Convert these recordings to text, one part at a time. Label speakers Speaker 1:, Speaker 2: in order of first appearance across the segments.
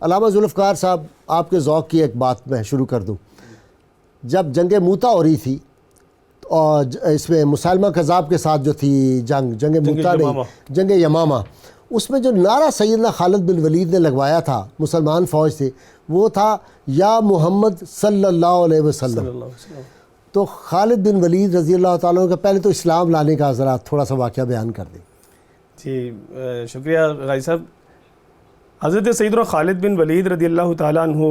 Speaker 1: علامہ ذوالفقار صاحب، آپ کے ذوق کی ایک بات میں شروع کر دوں. جب جنگ موتا ہو رہی تھی اور اس میں مسلمہ کذاب کے ساتھ جو تھی جنگ موتا نہیں، جنگ یمامہ، اس میں جو نعرہ سیدنا خالد بن ولید نے لگوایا تھا، مسلمان فوج سے، وہ تھا یا محمد صلی اللہ علیہ وسلم. تو خالد بن ولید رضی اللہ تعالیٰ عنہ کا پہلے تو اسلام لانے کا ذرا تھوڑا سا واقعہ بیان کر دیں. جی
Speaker 2: شکریہ غازی صاحب. حضرت سیدنا خالد بن ولید رضی اللہ تعالیٰ عنہ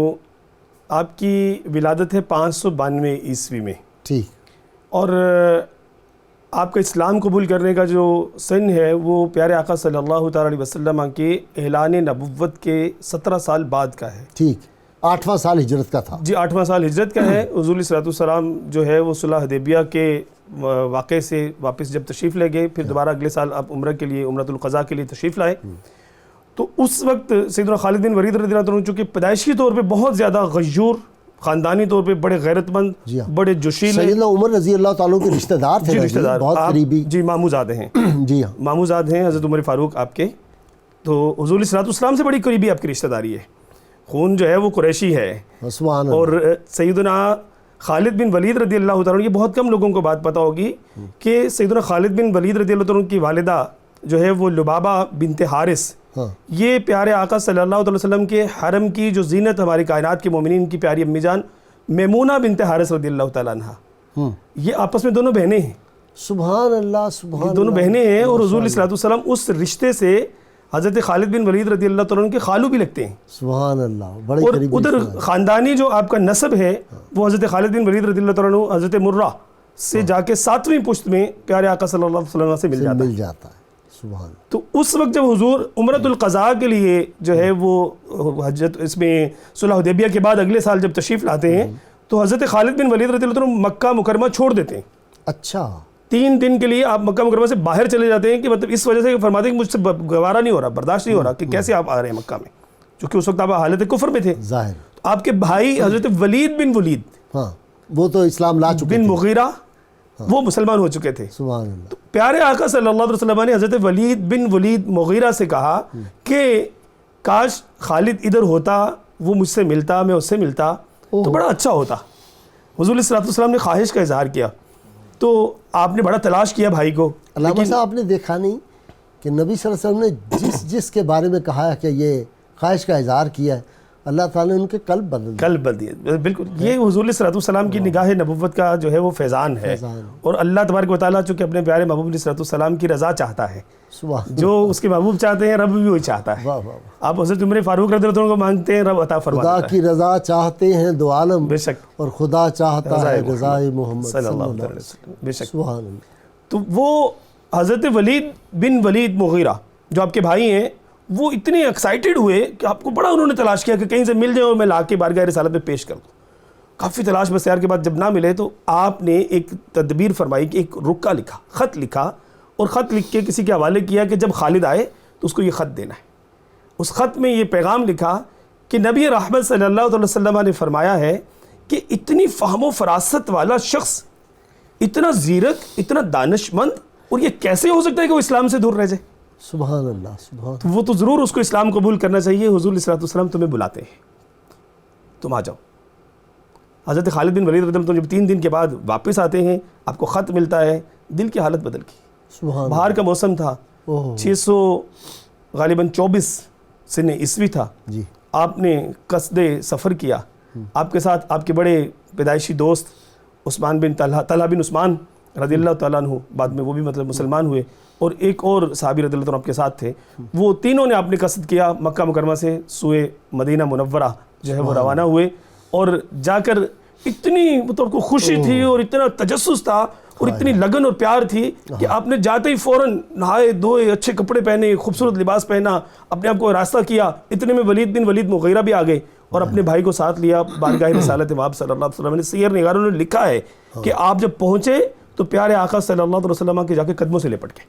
Speaker 2: آپ کی ولادت ہے 592 عیسوی میں.
Speaker 1: ٹھیک.
Speaker 2: اور آپ کا اسلام قبول کرنے کا جو سن ہے وہ پیارے آقا صلی اللہ تعالیٰ علیہ وسلم کے اعلان نبوت کے 17 سال بعد کا ہے.
Speaker 1: ٹھیک. 8واں سال ہجرت کا تھا.
Speaker 2: جی 8واں سال ہجرت کا ہے. حضور صلی اللہ علیہ وسلم جو ہے وہ صلح حدیبیہ کے واقعے سے واپس جب تشریف لے گئے، پھر دوبارہ اگلے سال آپ عمرہ کے لیے، عمرۃ القضاء کے لیے تشریف لائے. تو اس وقت سیدنا خالد بن ولید رضی اللہ عنہ چونکہ پیدائشی طور پہ بہت زیادہ غیور، خاندانی طور پہ بڑے غیرت مند، بڑے جوشیلے،
Speaker 1: سیدنا عمر رضی اللہ تعالیٰ کے رشتہ دار تھے.
Speaker 2: رشتہ دار
Speaker 1: بہت قریبی.
Speaker 2: جی ماموزاد ہیں.
Speaker 1: جی ہاں،
Speaker 2: ماموزاد ہیں حضرت عمر فاروق آپ کے. تو حضور صلی اللہ علیہ وسلم سے بڑی قریبی آپ کی رشتہ داری ہے. خون جو ہے وہ قریشی ہے. اور سیدنا خالد بن ولید رضی اللہ تعالیٰ عنہ، یہ بہت کم لوگوں کو بات پتہ ہوگی کہ سیدنا خالد بن ولید رضی اللہ تعالیٰ عنہ کی والدہ جو ہے وہ لبابہ بنت حارث، یہ پیارے آقا صلی اللہ علیہ وسلم کے حرم کی جو زینت، ہماری کائنات کے مومنین کی پیاری امی جان میمونہ بنت حارث رضی اللہ تعالیٰ عنہ، یہ آپس میں دونوں بہنیں ہیں.
Speaker 1: سبحان اللہ، سبحان اللہ.
Speaker 2: دونوں بہنیں ہیں. اور حضور صلی اللہ علیہ وسلم اس رشتے سے حضرت خالد بن ولید رضی اللہ تعالیٰ عنہ کے خالو بھی لگتے ہیں.
Speaker 1: سبحان اللہ. بڑے
Speaker 2: اور
Speaker 1: قریبی.
Speaker 2: ادھر خاندانی جو آپ کا نسب ہے وہ حضرت خالد بن ولید رضی اللہ تعالیٰ عنہ حضرت مرہ سے جا کے 7ویں پشت میں پیارے آقا صلی اللہ علیہ وسلم سے مل جاتا
Speaker 1: ہے. سبحان.
Speaker 2: تو اس وقت جب حضور عمرۃ القضاء کے لیے جو ہے وہ حجت، اس میں صلح حدیبیہ کے بعد اگلے سال جب تشریف لاتے ہیں تو حضرت خالد بن ولید رضی اللہ عنہ مکہ مکرمہ چھوڑ دیتے ہیں.
Speaker 1: اچھا.
Speaker 2: 3 دن کے لیے آپ مکہ مکرمہ سے باہر چلے جاتے ہیں، کہ مطلب اس وجہ سے فرماتے ہیں کہ مجھ سے گوارا نہیں ہو رہا، برداشت نہیں ہو رہا کہ کیسے آپ آ رہے ہیں مکہ میں، چونکہ اس وقت آپ حالت کفر میں تھے.
Speaker 1: ظاہر.
Speaker 2: آپ کے بھائی حضرت ولید بن ولید،
Speaker 1: ہاں وہ تو اسلام لا چکے
Speaker 2: بن مغیرہ، وہ مسلمان ہو چکے تھے.
Speaker 1: سبحان اللہ.
Speaker 2: تو پیارے آقا صلی اللہ علیہ وسلم نے حضرت ولید بن ولید مغیرہ سے کہا کہ کاش خالد ادھر ہوتا، وہ مجھ سے ملتا، میں اس سے ملتا تو بڑا اچھا ہوتا. حضور صلی اللہ علیہ وسلم نے خواہش کا اظہار کیا. تو آپ نے بڑا تلاش کیا بھائی کو.
Speaker 1: علامہ صاحب آپ نے دیکھا نہیں کہ نبی صلی اللہ علیہ وسلم نے جس کے بارے میں کہا ہے کہ یہ خواہش کا اظہار کیا ہے، اللہ تعالیٰ نے ان کے قلب بدل
Speaker 2: دیے. بالکل یہ حضور صلی اللہ علیہ وسلم کی نگاہ نبوت کا جو ہے وہ فیضان ہے. اور اللہ تبارک و تعالیٰ چونکہ اپنے پیارے محبوب صلی اللہ علیہ وسلم کی رضا چاہتا ہے، جو اس کے محبوب چاہتے ہیں رب بھی وہی چاہتا ہے. آپ حضرت عمر فاروق رضی اللہ عنہ کو مانگتے ہیں، رب عطا فرماتا ہے.
Speaker 1: خدا کی رضا چاہتے ہیں دو عالم،
Speaker 2: بے شک،
Speaker 1: اور خدا چاہتا ہے رضائے محمد
Speaker 2: صلی اللہ علیہ وسلم. بے شک.
Speaker 1: سبحان اللہ.
Speaker 2: تو وہ حضرت ولید بن ولید مغیرہ جو آپ کے بھائی ہیں، وہ اتنے ایکسائٹڈ ہوئے کہ آپ کو بڑا انہوں نے تلاش کیا کہ کہیں سے مل جائے اور میں لا کے بارگاہ رسالت میں پیش کر دوں. کافی تلاش بسیار کے بعد جب نہ ملے تو آپ نے ایک تدبیر فرمائی کہ ایک رکا لکھا، خط لکھا، اور خط لکھ کے کسی کے حوالے کیا کہ جب خالد آئے تو اس کو یہ خط دینا ہے. اس خط میں یہ پیغام لکھا کہ نبی رحمت صلی اللہ علیہ وسلم نے فرمایا ہے کہ اتنی فہم و فراست والا شخص، اتنا زیرک، اتنا دانش مند، اور یہ کیسے ہو سکتا ہے کہ وہ اسلام سے دور رہ جائے.
Speaker 1: سبحان اللہ. سبحان.
Speaker 2: تو وہ تو ضرور اس کو اسلام قبول کرنا چاہیے. حضور صلی اللہ علیہ وسلم تمہیں بلاتے ہیں، تم آ جاؤ. حضرت خالد بن ولید رضی اللہ عنہ جب 3 دن کے بعد واپس آتے ہیں، آپ کو خط ملتا ہے، دل کی حالت بدل گئی.
Speaker 1: سبحان.
Speaker 2: باہر کا موسم تھا، 600 غالباً 24 سن عیسوی تھا.
Speaker 1: جی.
Speaker 2: آپ نے قصد سفر کیا. آپ کے ساتھ آپ کے بڑے پیدائشی دوست عثمان بن طلحہ بن عثمان رضی اللہ تعالیٰ عنہ، بعد میں وہ بھی مطلب مسلمان ہوئے، اور ایک اور صحابی رضی اللہ عنہ آپ کے ساتھ تھے. وہ تینوں نے آپ نے قصد کیا، مکہ مکرمہ سے سوئے مدینہ منورہ جو ہے وہ روانہ ہوئے. اور جا کر اتنی مطلب کو خوشی تھی اور اتنا تجسس تھا اور اتنی لگن اور پیار تھی کہ آپ نے جاتے ہی فوراً نہائے دھوئے، اچھے کپڑے پہنے، خوبصورت لباس پہنا، اپنے آپ کو راستہ کیا. اتنے میں ولید بن ولید مغیرہ بھی آ گئے اور اپنے بھائی کو ساتھ لیا. بارگاہ رسالت مآب صلی اللہ علیہ وسلم نے سیر نگاروں نے لکھا ہے کہ آپ جب پہنچے تو پیارے آقا صلی اللہ علیہ وسلم کے جا کے قدموں سے لپٹ گئے.